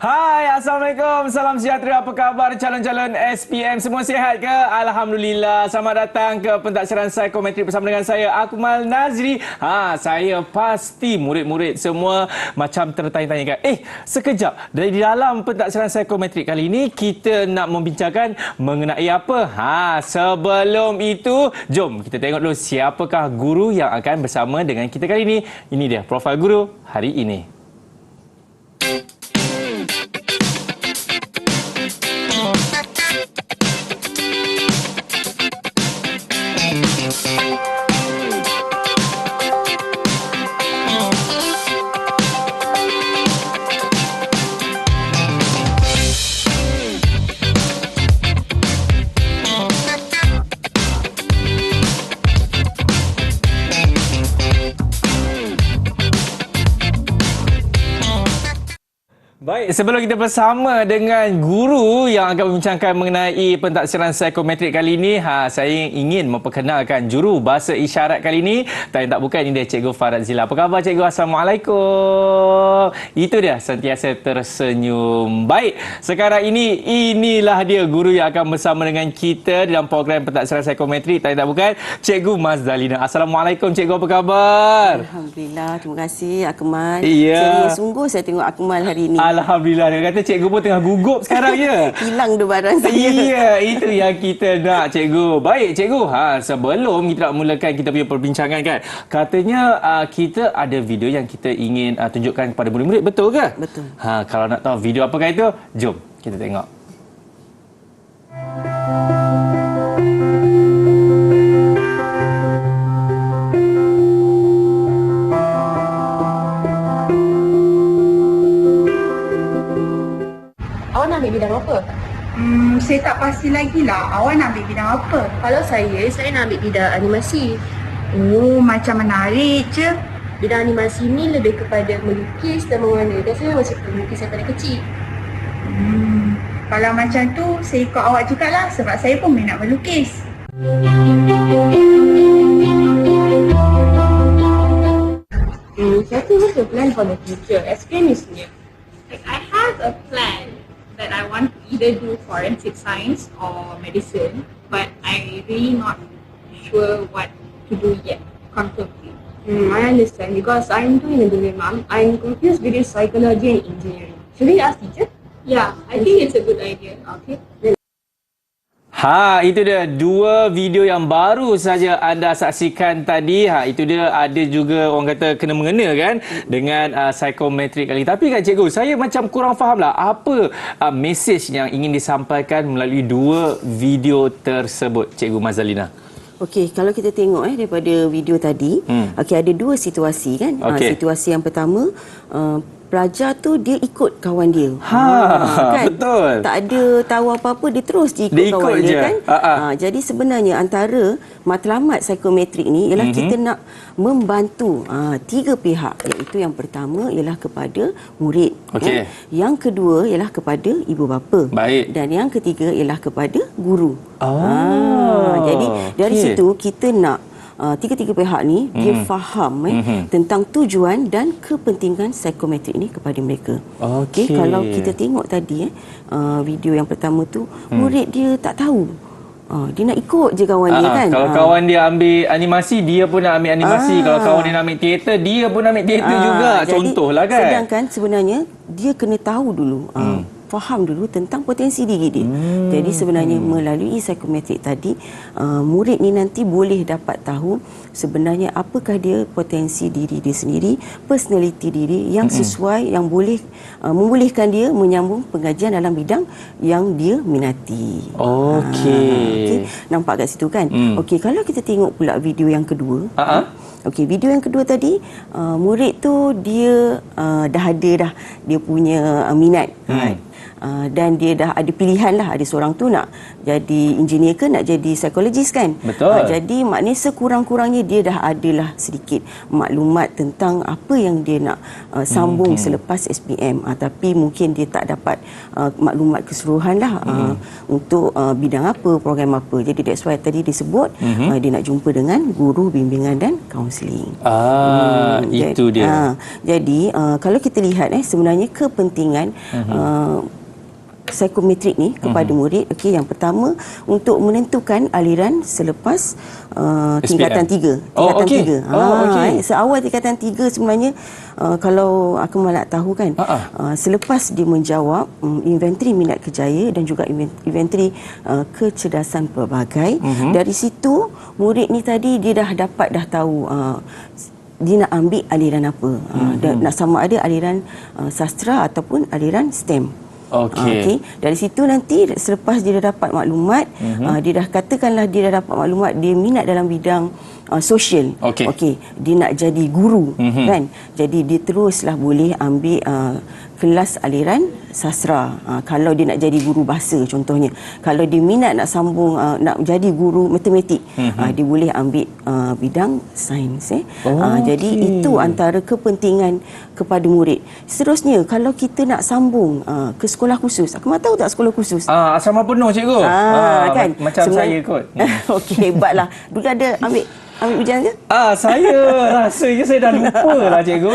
Hai, Assalamualaikum. Salam sejahtera. Apa khabar calon-calon SPM? Semua sihat ke? Alhamdulillah. Selamat datang ke pentadbiran psikometrik bersama dengan saya, Akmal Nazri. Saya pasti murid-murid semua macam tertanya-tanya kan. Sekejap. Dari dalam pentadbiran psikometrik kali ini, kita nak membincangkan mengenai apa? Sebelum itu, jom kita tengok dulu siapakah guru yang akan bersama dengan kita kali ini. Ini dia profil guru hari ini. Baik, sebelum kita bersama dengan guru yang akan membincangkan mengenai pentadbiran psikometrik kali ini, saya ingin memperkenalkan juru bahasa isyarat kali ini. Tak bukan, ini dia Cikgu Farad Zila. Apa khabar Cikgu? Assalamualaikum. Itu dia, sentiasa tersenyum. Baik, sekarang ini, inilah dia guru yang akan bersama dengan kita dalam program pentadbiran psikometrik. Tak bukan, Cikgu Mazdalina. Assalamualaikum Cikgu, apa khabar? Alhamdulillah, terima kasih Akmal. Ya. Sungguh saya tengok Akmal hari ini. Alhamdulillah. Dia kata cikgu pun tengah gugup sekarang ya. Hilang tu barang saya. Ya, itu yang kita nak cikgu. Baik cikgu, sebelum kita nak mulakan kita punya perbincangan kan. Katanya kita ada video yang kita ingin tunjukkan kepada murid-murid, betul ke? Betul. Kalau nak tahu video apakah itu, jom kita tengok. Awak nak ambil bidang apa? Saya tak pasti lagi lah. Awak nak ambil bidang apa? Kalau saya nak ambil bidang animasi. Oh, macam menarik je. Bidang animasi ni lebih kepada melukis dan mewarna. Dan saya memang suka melukis daripada kecil. Kalau macam tu, saya ikut awak jugalah sebab saya pun minat melukis. Saya think what's your plan for the future? Explain me sendiri. Like, I have a plan that I want to either do forensic science or medicine, but I really not sure what to do yet, confirmly. I understand because I'm doing a dilemma. I'm confused between psychology and engineering. Should we ask teacher? Yeah, I think it's a good idea. Okay. Itu dia dua video yang baru saja anda saksikan tadi. Itu dia ada juga orang kata kena mengena kan dengan psikometrik kali. Tapi kan cikgu, saya macam kurang fahamlah apa mesej yang ingin disampaikan melalui dua video tersebut, Cikgu Mazdalina. Okey, kalau kita tengok daripada video tadi, ada dua situasi kan. Situasi yang pertama, pelajar tu dia ikut kawan dia. Kan? Betul. Tak ada tahu apa-apa, dia terus ikut kawan dia kan. Jadi sebenarnya antara matlamat psikometrik ni ialah kita nak membantu tiga pihak, iaitu yang pertama ialah kepada murid. Yang kedua ialah kepada ibu bapa. Baik. Dan yang ketiga ialah kepada guru. Jadi dari situ kita nak tiga-tiga pihak ni dia faham tentang tujuan dan kepentingan psikometrik ni kepada mereka. Kalau kita tengok tadi video yang pertama tu, murid dia tak tahu. Dia nak ikut je kawan dia kan. Kalau kawan dia ambil animasi, dia pun nak ambil animasi. Kalau kawan dia nak ambil teater, dia pun nak ambil teater juga. Contohlah kan. Sedangkan sebenarnya dia kena tahu dulu. Faham dulu tentang potensi diri dia. Jadi sebenarnya melalui psikometrik tadi, murid ni nanti boleh dapat tahu sebenarnya apakah dia potensi diri dia sendiri, personality diri yang sesuai, yang boleh membolehkan dia menyambung pengajian dalam bidang yang dia minati. Nampak kat situ kan? Kalau kita tengok pula video yang kedua. Video yang kedua tadi, murid tu dia dah ada dia punya minat. dan dia dah ada pilihan lah, ada seorang tu nak jadi engineer ke nak jadi psikologis kan. Betul. Jadi maknanya sekurang-kurangnya dia dah adalah sedikit maklumat tentang apa yang dia nak sambung selepas SPM, tapi mungkin dia tak dapat maklumat keseluruhan lah untuk bidang apa, program apa. Jadi that's why tadi disebut dia nak jumpa dengan guru bimbingan dan kaunseling. Itu dia. Jadi kalau kita lihat sebenarnya kepentingan psikometrik ni kepada murid, okey, yang pertama untuk menentukan aliran selepas tingkatan 3. Tingkatan 3. Seawal tingkatan 3 sebenarnya kalau aku malah tahu kan, selepas dia menjawab inventory minat kerjaya dan juga inventory kecerdasan pelbagai, dari situ murid ni tadi dia dah tahu dia nak ambil aliran apa, nak sama ada aliran sastra ataupun aliran STEM. Okey. Dari situ nanti selepas dia dah dapat maklumat, dia dah katakanlah dia dah dapat maklumat dia minat dalam bidang sosial. Okey. Dia nak jadi guru kan. Jadi dia teruslah boleh ambil kelas aliran sastra. Kalau dia nak jadi guru bahasa contohnya. Kalau dia minat nak sambung nak jadi guru matematik, dia boleh ambil bidang sains. Jadi itu antara kepentingan kepada murid. Seterusnya kalau kita nak sambung ke sekolah khusus. Aku mahu tahu tak sekolah khusus? Asrama penuh cikgu. Kan? Macam saya kot. Okey, hebatlah. Dulu ada ambil ujian ke? Saya rasanya saya dah lupa lah cikgu.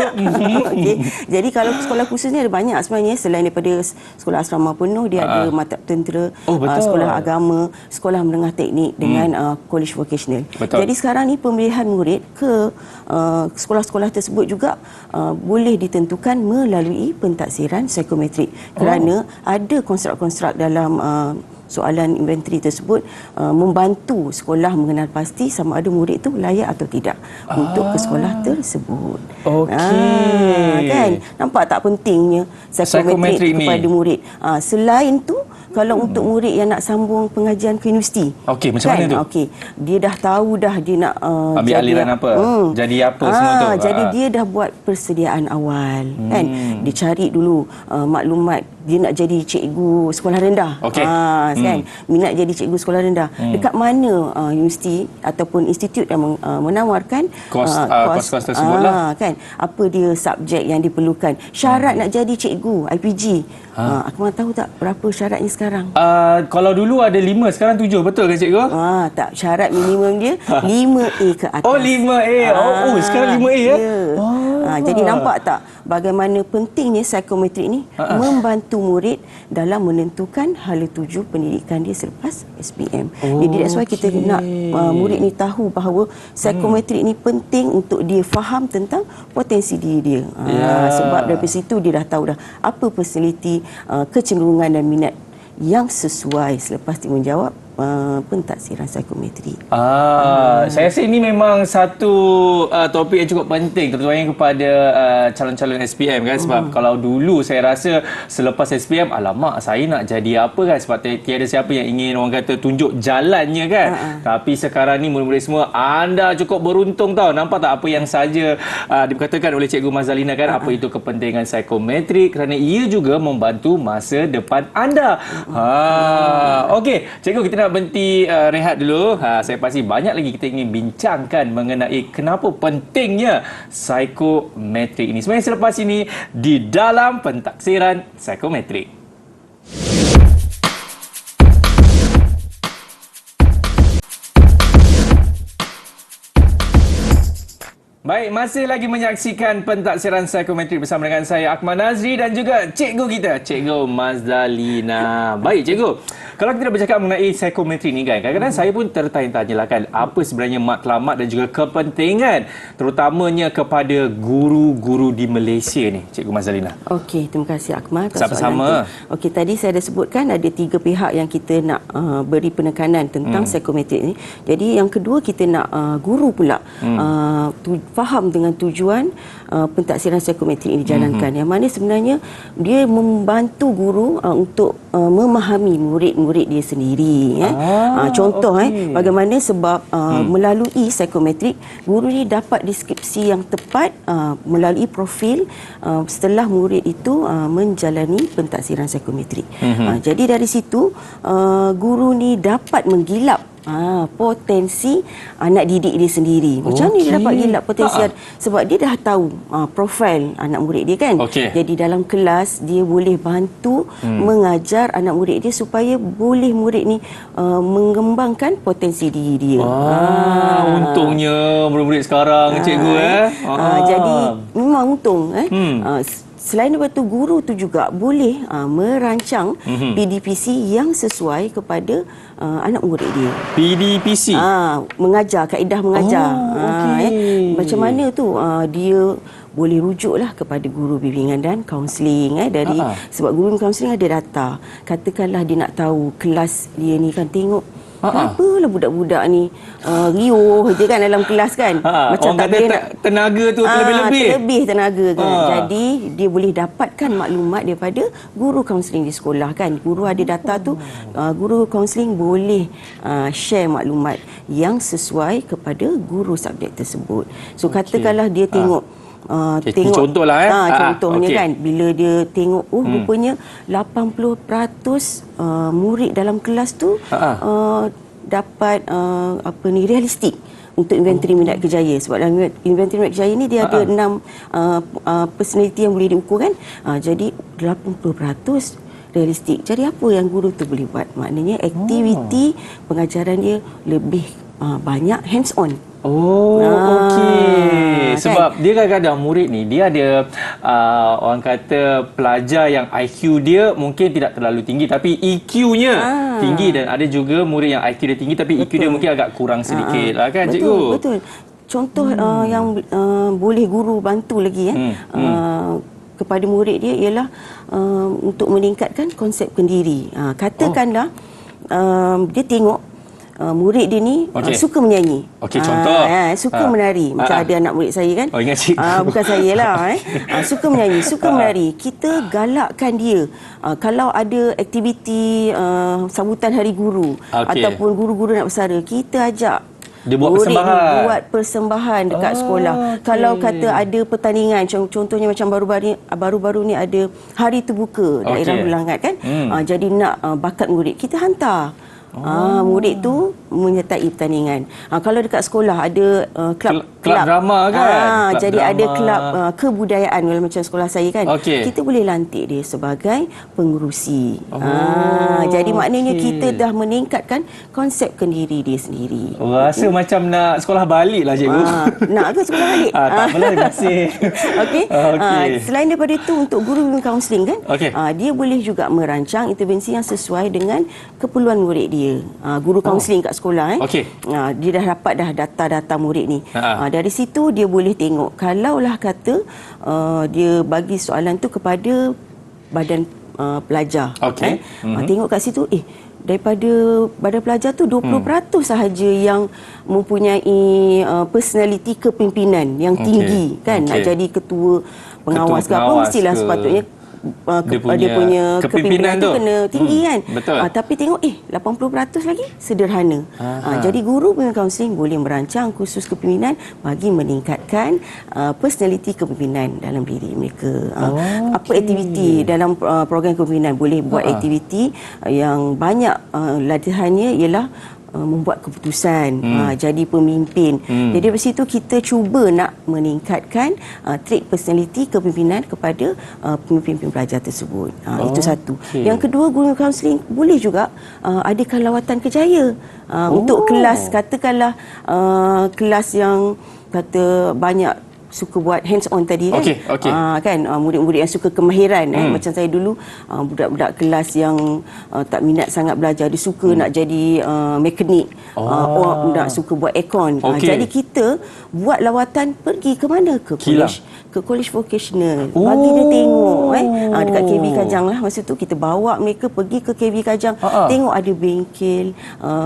Okey. Jadi kalau sekolah khusus ni ada banyak sebenarnya, selain daripada sekolah asrama penuh, dia ada mata tentera, sekolah agama, sekolah menengah teknik dengan college vocational. Jadi sekarang ni pemilihan murid ke sekolah-sekolah tersebut juga boleh ditentukan melalui pentaksiran psikometrik, kerana ada konstruk-konstruk dalam soalan inventory tersebut membantu sekolah mengenal pasti sama ada murid tu layak atau tidak untuk ke sekolah tersebut. Kan? Nampak tak pentingnya psikometrik kepada murid. Selain tu, kalau untuk murid yang nak sambung pengajian ke universiti. Macam mana tu? Dia dah tahu dah dia nak ambil aliran apa, jadi apa semua tu. Jadi dia dah buat persediaan awal kan. Dia cari dulu maklumat dia nak jadi cikgu sekolah rendah. Kan, minat jadi cikgu sekolah rendah. Dekat mana universiti ataupun institut yang menawarkan kos tersebut lah. Kan, apa dia subjek yang diperlukan, syarat nak jadi cikgu IPG. Aku mahu tahu tak berapa syaratnya sekarang? Kalau dulu ada 5, sekarang 7, betul kan cikgu? Tak, syarat minimum dia 5A ke atas. 5A. Sekarang 5A ya? Jadi nampak tak bagaimana pentingnya psikometrik ni membantu murid dalam menentukan hala tuju pendidikan dia selepas SPM. Jadi that's why kita nak murid ni tahu bahawa psikometrik ni penting untuk dia faham tentang potensi diri dia. Sebab dari situ dia dah tahu dah apa personality, kecenderungan dan minat yang sesuai selepas dia menjawab pentaksiran psikometrik. Saya rasa ini memang satu topik yang cukup penting, terutamanya kepada calon-calon SPM kan, sebab kalau dulu saya rasa selepas SPM, alamak saya nak jadi apa kan, sebab tiada siapa yang ingin orang kata tunjuk jalannya kan. Tapi sekarang ni murid-murid semua, anda cukup beruntung tau. Nampak tak apa yang saja dikatakan oleh Cikgu Mazalina kan, apa itu kepentingan psikometrik, kerana ia juga membantu masa depan anda. Okey, cikgu, kita nak berhenti rehat dulu. Saya pasti banyak lagi kita ingin bincangkan mengenai kenapa pentingnya psikometrik ini. Sebenarnya selepas ini di dalam pentaksiran psikometrik. Baik, masih lagi menyaksikan pentaksiran psikometrik bersama dengan saya Akmal Nazri dan juga cikgu kita, Cikgu Mazalina. Baik cikgu, kalau kita bercakap mengenai psikometrik ni kan, kadang-kadang saya pun tertanya-tanyalah kan, apa sebenarnya matlamat dan juga kepentingan terutamanya kepada guru-guru di Malaysia ni, Cikgu Mazalina. Okey, terima kasih Akmal. Sama-sama. Okey, tadi saya dah sebutkan ada 3 pihak yang kita nak beri penekanan tentang psikometrik ni. Jadi yang kedua, kita nak guru pula faham dengan tujuan pentaksiran psikometrik ini dijalankan. Yang mana sebenarnya dia membantu guru untuk memahami murid-murid murid dia sendiri. Contoh bagaimana sebab melalui psikometrik guru ni dapat deskripsi yang tepat melalui profil setelah murid itu menjalani pentaksiran psikometrik. Jadi dari situ guru ni dapat menggilap potensi anak didik dia sendiri. Macam mana dia dapat gilap potensi sebab dia dah tahu profil anak murid dia kan. Jadi dalam kelas dia boleh bantu mengajar anak murid dia supaya boleh murid ni mengembangkan potensi diri dia. Untungnya murid-murid sekarang cikgu jadi memang untung Selain daripada itu, guru tu juga boleh merancang PDPC yang sesuai kepada anak murid dia. PDPC? Mengajar, kaedah mengajar. Macam mana tu dia boleh rujuklah kepada guru bimbingan dan kaunseling sebab guru kaunseling ada data. Katakanlah dia nak tahu kelas dia ni kan, tengok kenapa lah budak-budak ni riuh je kan dalam kelas kan. Macam tak boleh tenaga tu terlebih-lebih. Terlebih tenaga kan. Jadi dia boleh dapatkan maklumat daripada guru kaunseling di sekolah kan. Guru ada data tu, guru kaunseling boleh share maklumat yang sesuai kepada guru subjek tersebut. So katakanlah dia tengok tengok contohlah contohnya kan, bila dia tengok rupanya 80% murid dalam kelas tu dapat realistik untuk inventory minat kerjaya. Sebab dalam inventory minat kerjaya ni dia ada 6 personality yang boleh diukur kan. Jadi 80% realistik. Jadi apa yang guru tu boleh buat? Maknanya aktiviti pengajaran dia lebih banyak hands on. Okey. Sebab dia kadang-kadang murid ni dia ada orang kata pelajar yang IQ dia mungkin tidak terlalu tinggi tapi EQ-nya tinggi, dan ada juga murid yang IQ dia tinggi tapi EQ dia mungkin agak kurang sedikit lah kan cikgu. Betul. Contoh yang boleh guru bantu lagi kepada murid dia ialah untuk meningkatkan konsep kendiri. Katakanlah dia tengok murid dia ni suka menyanyi. Contoh. Suka menari. Macam ada anak murid saya kan. Ingat cik. Bukan saya lah. Suka menyanyi, suka menari. Kita galakkan dia. Kalau ada aktiviti sambutan hari guru ataupun guru-guru nak bersara, kita ajak dia buat persembahan. Buat persembahan dekat sekolah. Kalau kata ada pertandingan, contohnya macam baru-baru ni ada Hari Terbuka daerah Belangat kan. Jadi nak bakat murid, kita hantar. Murid tu menyertai pertandingan. Kalau dekat sekolah ada kelab drama kan. Jadi drama. Ada kelab kebudayaan macam sekolah saya kan. Kita boleh lantik dia sebagai pengurusi. Jadi maknanya kita dah meningkatkan konsep kendiri dia sendiri. Rasa macam nak sekolah balik lah cikgu. Nak ke sekolah balik? Tak apalah, terima kasih. Selain daripada itu, untuk guru kaunseling kan, dia boleh juga merancang intervensi yang sesuai dengan keperluan murid dia. Guru kaunseling kat sekolah dia dah dapat data-data murid ni. Dari situ dia boleh tengok, kalaulah kata dia bagi soalan tu kepada badan pelajar tengok kat situ daripada badan pelajar tu 20% sahaja yang mempunyai personality kepimpinan yang tinggi kan. Nak jadi ketua pengawas ke apa, mestilah sepatutnya dia punya kepimpinan tu kena tinggi kan. Tapi tengok 80% lagi sederhana. Jadi guru kaunseling boleh merancang khusus kepimpinan bagi meningkatkan personality kepimpinan dalam diri mereka. Apa aktiviti dalam program kepimpinan, boleh buat aktiviti yang banyak latihannya ialah membuat keputusan, jadi pemimpin. Jadi dari situ kita cuba nak meningkatkan trait personality kepimpinan kepada pemimpin pelajar tersebut. Itu satu. Yang kedua, guru kaunseling boleh juga adakan lawatan kerjaya untuk kelas, katakanlah kelas yang kata banyak suka buat hands on tadi kan. Kan murid-murid yang suka kemahiran macam saya dulu, budak-budak kelas yang tak minat sangat belajar, dia suka nak jadi mekanik, nak suka buat aircon. Jadi kita buat lawatan pergi ke mana? Ke college vocational, bagi dia tengok dekat KB Kajang lah masa tu, kita bawa mereka pergi ke KB Kajang, tengok ada bengkel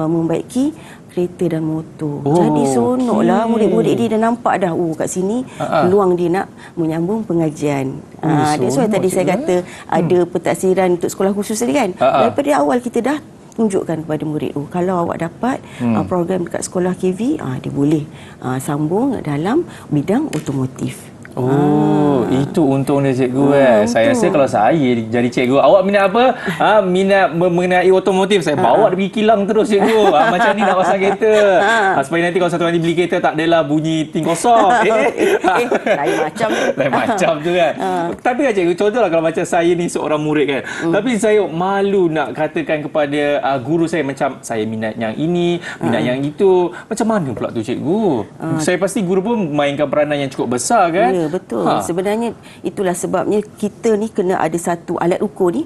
membaiki kereta dan motor. Jadi seronoklah murid-murid dia dah nampak dah kat sini peluang dia nak menyambung pengajian. That's why tadi saya kata ada pentaksiran untuk sekolah khusus tadi kan. Daripada awal kita dah tunjukkan kepada murid tu. Kalau awak dapat program dekat sekolah KV, dia boleh sambung dalam bidang otomotif. Itu untungnya cikgu Saya rasa kalau saya jadi cikgu, awak minat apa? Minat mengenai otomotif, saya bawa dia pergi kilang terus cikgu. Macam ni nak pasang kereta. Supaya nanti kalau satu hari beli kereta tak adalah bunyi ting kosong. Lain macam tu. Lain macam tu kan. Tapi kan cikgu, contohlah kalau macam saya ni seorang murid kan. Tapi saya malu nak katakan kepada guru saya macam saya minat yang ini, minat yang itu. Macam mana pula tu cikgu? Saya pasti guru pun mainkan peranan yang cukup besar kan? Ya, betul. Sebenarnya itulah sebabnya kita ni kena ada satu alat ukur ni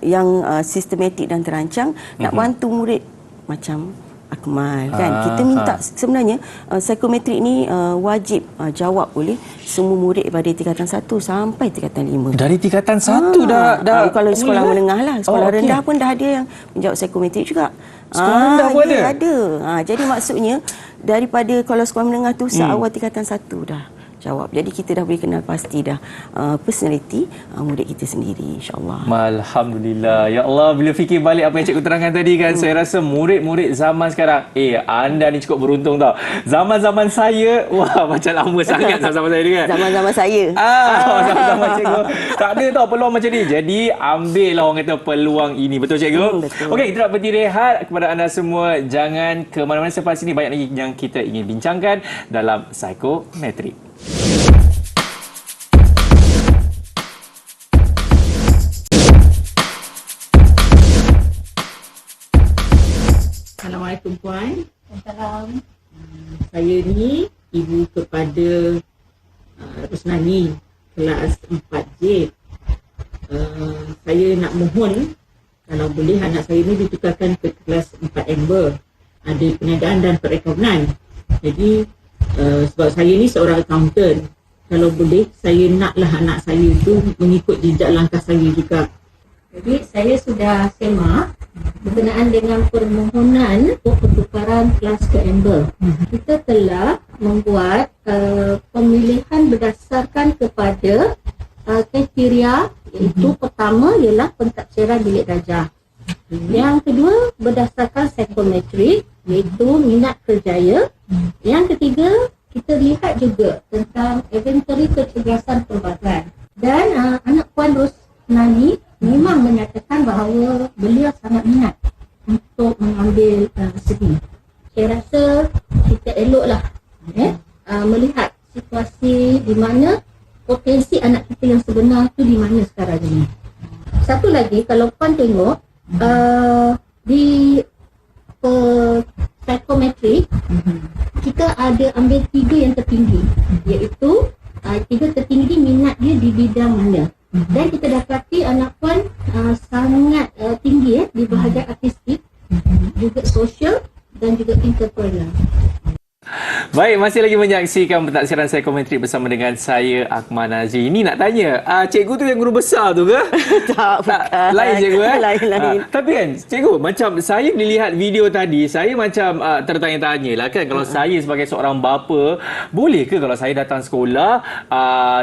yang sistematik dan terancang nak bantu murid macam Akmal kan. Kita minta sebenarnya psikometrik ni wajib jawab oleh semua murid pada tingkatan 1 sampai tingkatan 5. Dari tingkatan 1 dah kalau sekolah menengah lah, sekolah rendah pun dah ada yang menjawab psikometrik juga. Sekolah rendah pun ada? Jadi maksudnya daripada kalau sekolah menengah tu seawal tingkatan 1 dah jawab. Jadi kita dah boleh kenal pasti dah personality murid kita sendiri, insya-Allah. Alhamdulillah. Ya Allah, bila fikir balik apa yang cikgu terangkan tadi kan, saya rasa murid-murid zaman sekarang, anda ni cukup beruntung tau. Zaman-zaman saya, macam lama sangat zaman saya ni kan. Zaman-zaman saya. Zaman-zaman cikgu. Tak ada tau peluang macam ni. Jadi ambillah orang kata peluang ini. Betul cikgu? Betul. Okey, kita nak berhenti rehat. Kepada anda semua, jangan ke mana-mana, selepas ini banyak lagi yang kita ingin bincangkan dalam psikometrik. Assalamualaikum Puan. Assalamualaikum. Saya ni ibu kepada Rusnani kelas 4J. Saya nak mohon kalau boleh anak saya ni ditukarkan ke kelas 4 Amber. Ada peniadaan dan perekonomian. Jadi sebab saya ni seorang accountant, kalau boleh saya naklah anak saya tu mengikut jejak langkah saya juga. Jadi saya sudah semak berkenaan dengan permohonan untuk pertukaran kelas ke Amber. Kita telah membuat pemilihan berdasarkan kepada kriteria, iaitu pertama ialah pentafsiran bilik darjah. Yang kedua berdasarkan psikometrik, iaitu minat kerjaya. Yang ketiga kita lihat juga tentang inventory kecergasan perbahasan. Dan anak Puan Rusnani memang menyatakan bahawa beliau sangat minat untuk mengambil segi. Saya rasa kita eloklah melihat situasi di mana potensi anak kita yang sebenar tu di mana sekarang ini. Satu lagi, kalau Puan tengok di psikometrik kita ada ambil 3 yang tertinggi, iaitu 3 tertinggi minat dia di bidang mana. Dan kita dapati anak Puan sangat tinggi di bahagian artistik, juga sosial dan juga entrepreneur. Baik, masih lagi menyaksikan pentadsiran psikometrik bersama dengan saya, Akmal Nazri. Ini nak tanya, cikgu tu yang guru besar tu ke? Tak, bukan. Lain cikgu Lain. Tapi kan, cikgu, macam saya melihat video tadi, saya macam tertanya-tanya lah kan. Kalau saya sebagai seorang bapa, boleh ke kalau saya datang sekolah,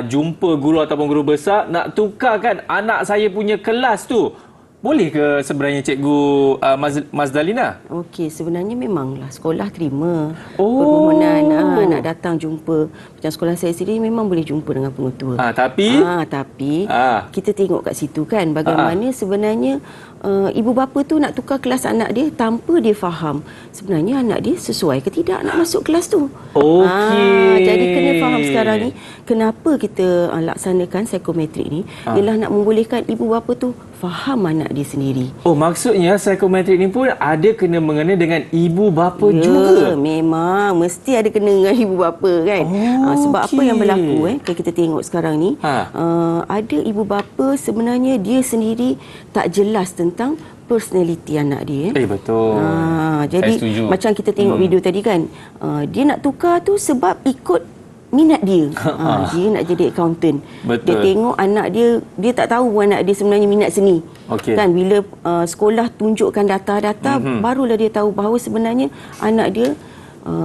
jumpa guru ataupun guru besar, nak tukarkan anak saya punya kelas tu? Boleh ke sebenarnya cikgu Mazdalina? Okey, sebenarnya memanglah sekolah terima permohonan nak datang jumpa. Macam sekolah saya sendiri memang boleh jumpa dengan pengetua. Tapi kita tengok kat situ kan bagaimana sebenarnya ibu bapa tu nak tukar kelas anak dia tanpa dia faham sebenarnya anak dia sesuai ke tidak nak masuk kelas tu. Okey. Jadi kena faham sekarang ni kenapa kita laksanakan psikometrik ni ialah nak membolehkan ibu bapa tu faham anak dia sendiri. Oh, maksudnya psikometrik ni pun ada kena mengena dengan ibu bapa juga? Memang. Mesti ada kena dengan ibu bapa kan. Sebab apa yang berlaku kalau kita tengok sekarang ni, ada ibu bapa sebenarnya dia sendiri tak jelas tentang personality anak dia. Betul. Jadi macam kita tengok video tadi kan, dia nak tukar tu sebab ikut minat dia. Dia nak jadi accountant. Betul. Dia tengok anak dia tak tahu anak dia sebenarnya minat seni. Kan bila sekolah tunjukkan data-data, barulah dia tahu bahawa sebenarnya anak dia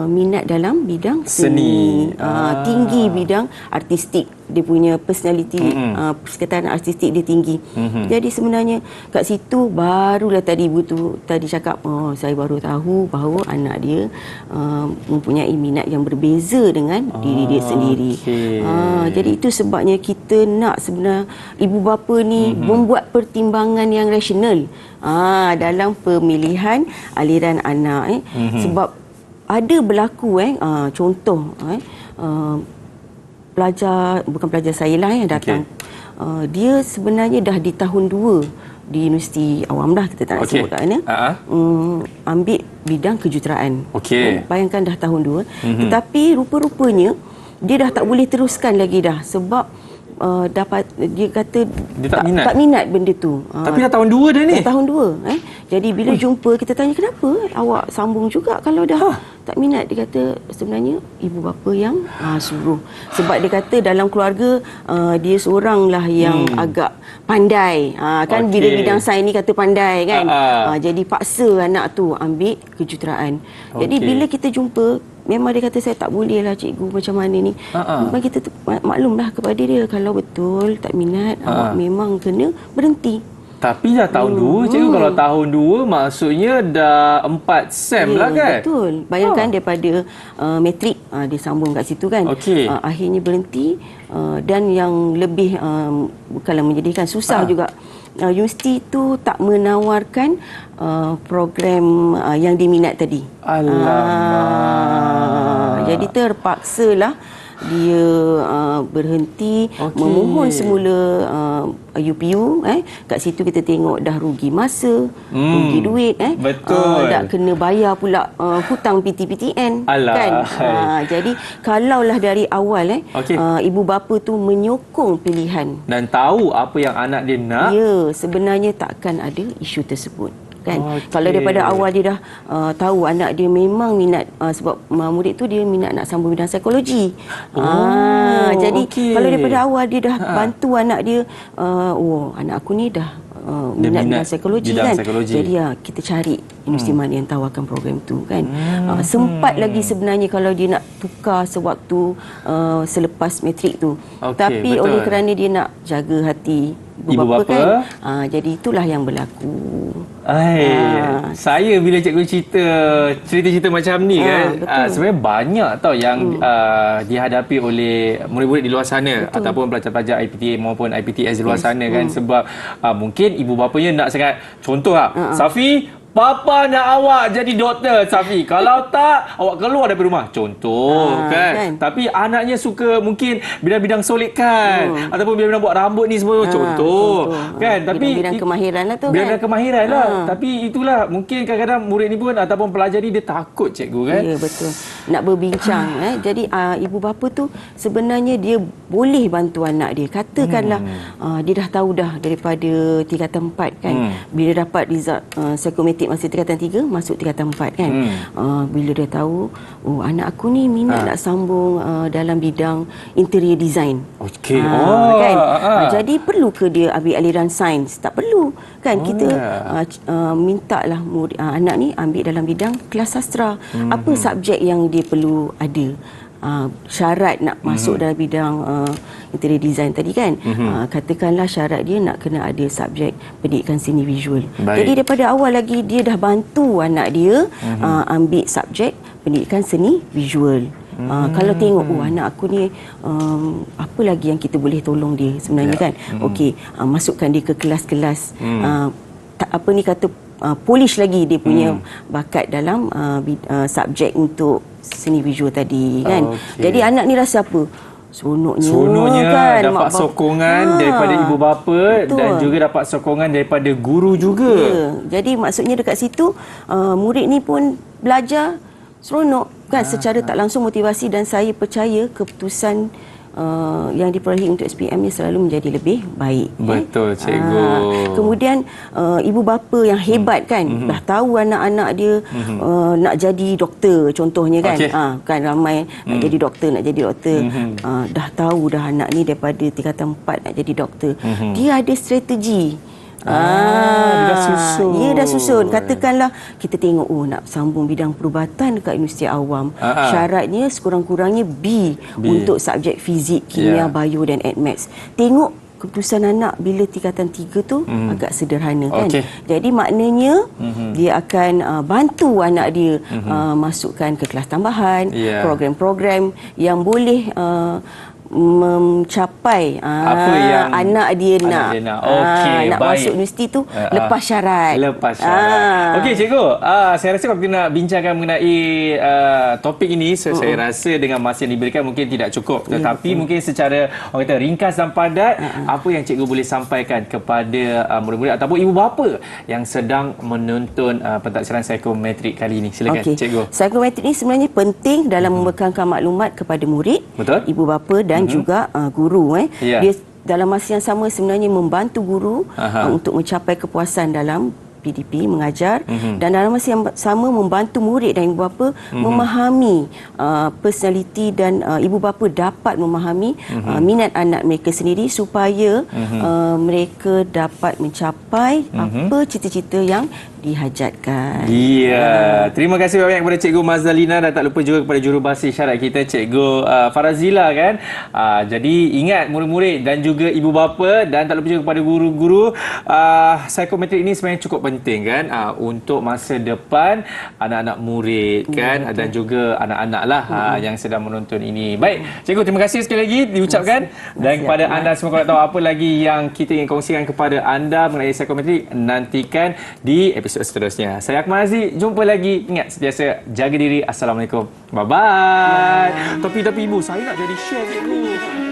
minat dalam bidang seni. Tinggi bidang artistik. dia punya personality, persekitaran artistik dia tinggi. Jadi sebenarnya kat situ barulah tadi ibu tu tadi cakap, saya baru tahu bahawa anak dia mempunyai minat yang berbeza dengan diri dia sendiri. Jadi itu sebabnya kita nak sebenarnya ibu bapa ni membuat pertimbangan yang rasional dalam pemilihan aliran anak. Sebab ada berlaku contoh bukan pelajar saya lah yang datang. Dia sebenarnya dah di tahun 2 di Universiti Awam dah, kita tak nak sebut kat mana. Ambil bidang kejuruteraan. Bayangkan dah tahun 2. Tetapi rupa-rupanya dia dah tak boleh teruskan lagi dah sebab dia kata dia tak minat benda tu. Tapi dah tahun 2 dah ni. Dah tahun 2. Jadi bila jumpa kita tanya kenapa awak sambung juga kalau dah tak minat. Dia kata sebenarnya ibu bapa yang suruh. Sebab dia kata dalam keluarga dia seoranglah yang agak pandai. Kan bila bidang sains ni kata pandai kan. Jadi paksa anak tu ambil kejuruteraan. Jadi bila kita jumpa, memang dia kata saya tak boleh lah cikgu macam mana ni. Memang kita maklumlah kepada dia kalau betul tak minat awak memang kena berhenti. Tapi dah tahun 2 cikgu. Kalau tahun 2 maksudnya dah 4 sem lah kan. Betul. Bayangkan daripada matrik dia sambung kat situ kan. Akhirnya berhenti dan yang lebih bukanlah menjadikan susah juga, universiti itu tak menawarkan program yang diminat tadi. Jadi terpaksalah dia berhenti, memohon semula UPU. Kat situ kita tengok dah rugi masa, rugi duit. Betul. Tak kena bayar pula hutang PTPTN. kan. Jadi kalaulah dari awal ibu bapa tu menyokong pilihan dan tahu apa yang anak dia nak, sebenarnya takkan ada isu tersebut. Kan? Kalau daripada awal dia dah tahu anak dia memang minat, sebab murid tu dia minat nak sambung bidang psikologi. Jadi kalau daripada awal dia dah bantu anak dia, anak aku ni dah minat bidang psikologi kan. Jadi kita cari universiti mana yang tawarkan program tu kan. Sempat lagi sebenarnya kalau dia nak tukar sewaktu selepas matrik tu. Tapi oleh kerana dia nak jaga hati ibu bapa kan. Jadi itulah yang berlaku. Saya bila cikgu cerita-cerita macam ni kan, sebenarnya banyak tau yang dihadapi oleh murid-murid di luar sana ataupun pelajar-pelajar IPTA maupun IPTS di luar sana kan. Sebab mungkin ibu bapanya nak sangat, contoh Safi, Papa nak awak jadi doktor, Safi. Kalau tak, awak keluar daripada rumah. Contoh kan. Tapi anaknya suka mungkin bidang-bidang solid kan. Ataupun bidang-bidang buat rambut ni semua. Contoh. Kan. Tapi bidang kemahiran lah tu bidang kemahiran lah. Tapi itulah, mungkin kadang-kadang murid ni pun ataupun pelajar ni dia takut cikgu kan. Ya, betul. Nak berbincang. Jadi ibu bapa tu sebenarnya dia boleh bantu anak dia. Katakanlah dia dah tahu dah daripada tingkatan 4 kan. Bila dapat result psikometrik masih tingkatan 3 masuk tingkatan 4 kan. Bila dia tahu anak aku ni minat nak sambung dalam bidang interior design. Kan. Jadi perlu ke dia ambil aliran sains? Tak perlu kan. Kita mintalah anak ni ambil dalam bidang kelas sastra. Apa subjek yang dia perlu ada? Syarat nak masuk dalam bidang interior design tadi kan. Katakanlah syarat dia nak kena ada subjek pendidikan seni visual. Jadi daripada awal lagi dia dah bantu anak dia ambil subjek pendidikan seni visual. Kalau tengok anak aku ni apa lagi yang kita boleh tolong dia sebenarnya kan. Masukkan dia ke kelas-kelas apa ni kata polish lagi dia punya bakat dalam subjek untuk seni visual tadi kan. Jadi anak ni rasa apa? Seronoknya kan, dapat sokongan daripada ibu bapa dan juga dapat sokongan daripada guru juga. Jadi maksudnya dekat situ murid ni pun belajar seronok kan, secara tak langsung motivasi, dan saya percaya keputusan yang diperolehi untuk SPM ni selalu menjadi lebih baik. Betul cikgu. Kemudian ibu bapa yang hebat kan, dah tahu anak-anak dia nak jadi doktor contohnya kan. Kan ramai nak jadi doktor, dah tahu dah anak ni daripada tingkatan 4 nak jadi doktor. Dia ada strategi. Dia dah susun. Ya, dah susun. Katakanlah kita tengok nak sambung bidang perubatan dekat Universiti Awam. Syaratnya sekurang-kurangnya B untuk subjek fizik, kimia, bio dan admaths. Tengok keputusan anak bila tingkatan 3 tu agak sederhana kan. Jadi maknanya dia akan bantu anak dia masukkan ke kelas tambahan, program-program yang boleh mencapai apa yang anak dia nak. Nak masuk universiti tu lepas syarat. Okey cikgu, saya rasa kalau kita nak bincangkan mengenai topik ini, saya rasa dengan masa yang diberikan mungkin tidak cukup. Tetapi mungkin secara orang kata ringkas dan padat, apa yang cikgu boleh sampaikan kepada murid-murid ataupun ibu bapa yang sedang menonton pentadbiran psikometrik kali ini. Silakan cikgu. Psikometrik ini sebenarnya penting dalam membekalkan maklumat kepada murid, ibu bapa dan juga guru. Dia dalam masa yang sama sebenarnya membantu guru untuk mencapai kepuasan dalam PDP mengajar dan dalam masa yang sama membantu murid dan ibu bapa memahami personaliti dan ibu bapa dapat memahami minat anak mereka sendiri supaya mereka dapat mencapai apa cita-cita yang dihajatkan. Terima kasih banyak kepada Cikgu Mazalina dan tak lupa juga kepada jurubahasa isyarat kita Cikgu Farazila kan. Jadi ingat murid-murid dan juga ibu bapa dan tak lupa juga kepada guru-guru, psikometrik ini sebenarnya cukup penting kan untuk masa depan anak-anak murid kan dan juga anak-anak lah yang sedang menonton ini. Baik, Cikgu terima kasih sekali lagi diucapkan dan kepada anda semua kalau tahu apa lagi yang kita ingin kongsikan kepada anda mengenai psikometrik, nantikan di episod seterusnya. Saya Akmal Aziz, jumpa lagi. Ingat sentiasa jaga diri. Assalamualaikum. Bye-bye. Tapi ibu, saya nak jadi chef cikgu.